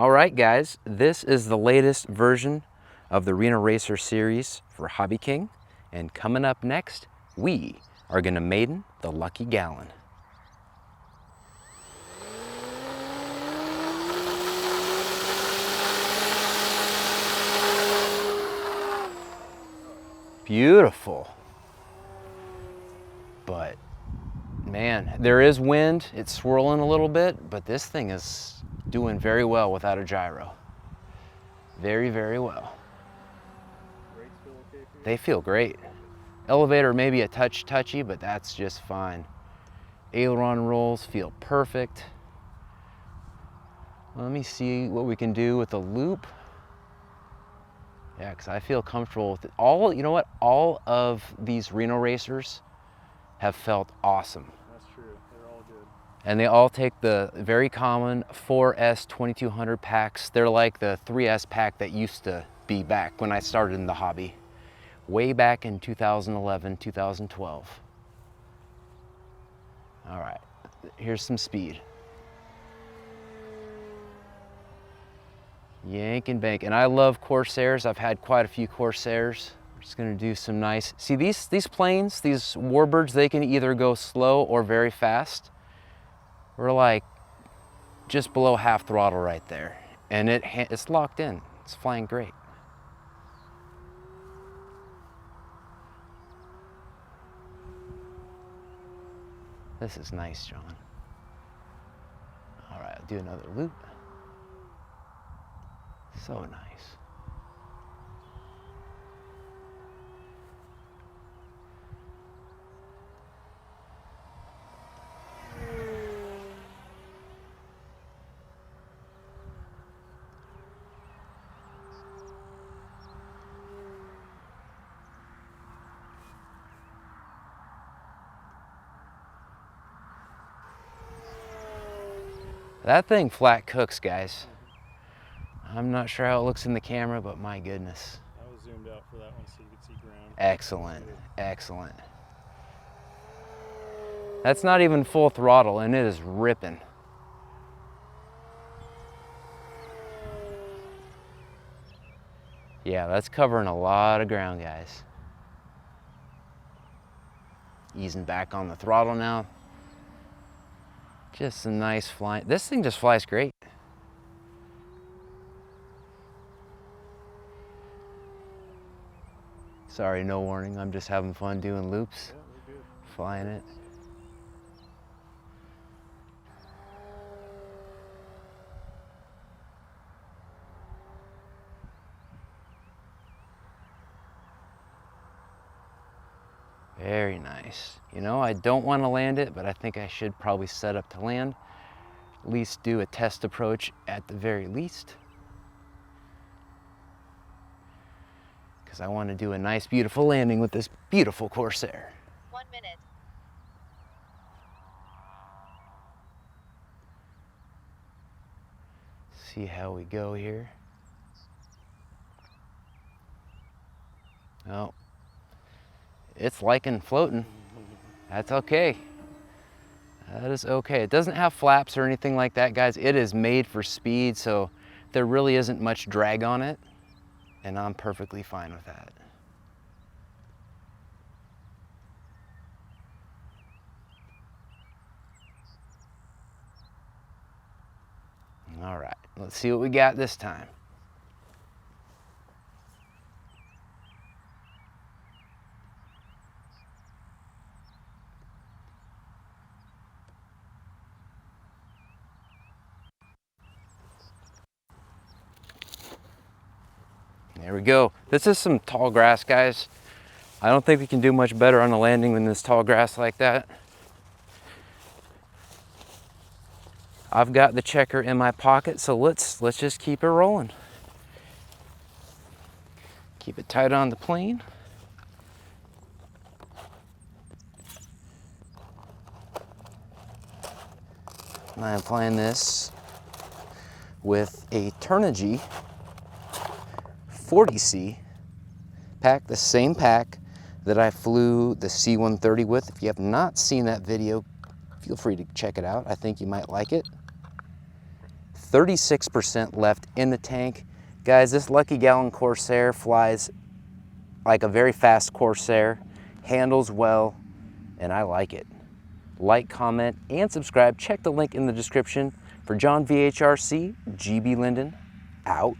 All right, guys, this is the latest version of the Reno Racer series for Hobbyking, and coming up next, we are going to maiden the Lucky Gallon. Beautiful. But man, there is wind. It's swirling a little bit, but this thing is doing very well without a gyro. Very, very well. Brakes feel okay for you? They feel great. Elevator may be a touch touchy, but that's just fine. Aileron rolls feel perfect. Let me see what we can do with the loop. Yeah, because I feel comfortable with it. You know what? All of these Reno Racers have felt awesome. That's true. They're all good. And they all take the very common 4S 2200 packs. They're like the 3S pack that used to be back when I started in the hobby, way back in 2011, 2012. All right, here's some speed. Yank and bank. And I love Corsairs. I've had quite a few Corsairs. We're just gonna do some nice, see these planes, these warbirds, they can either go slow or very fast. We're like just below half throttle right there. And it's locked in. It's flying great. This is nice, John. All right, I'll do another loop. So nice. That thing flat cooks, guys. I'm not sure how it looks in the camera, but my goodness. I was zoomed out for that one so you could see ground. Excellent, excellent. That's not even full throttle and it is ripping. Yeah, that's covering a lot of ground, guys. Easing back on the throttle now. Just some nice flying. This thing just flies great. Sorry, no warning. I'm just having fun doing loops, Yeah, we're good. flying it. Very nice. You know, I don't want to land it, but I think I should probably set up to land. At least do a test approach at the very least. Because I want to do a nice, beautiful landing with this beautiful Corsair. 1 minute. See how we go here. Oh, it's liking floating. That's okay. That is okay. It doesn't have flaps or anything like that, guys. It is made for speed, so there really isn't much drag on it, and I'm perfectly fine with that. All right, let's see what we got this time. There we go. This is some tall grass, guys. I don't think we can do much better on the landing than this tall grass like that. I've got the checker in my pocket, so let's just keep it rolling. Keep it tight on the plane. And I'm flying this with a Turnigy 40C pack, the same pack that I flew the C-130 with. If you have not seen that video, feel free to check it out. I think you might like it. 36% left in the tank. Guys, this Lucky Gallon Corsair flies like a very fast Corsair, handles well, and I like it. Like, comment, and subscribe. Check the link in the description. For John VHRC, GBLynden, out.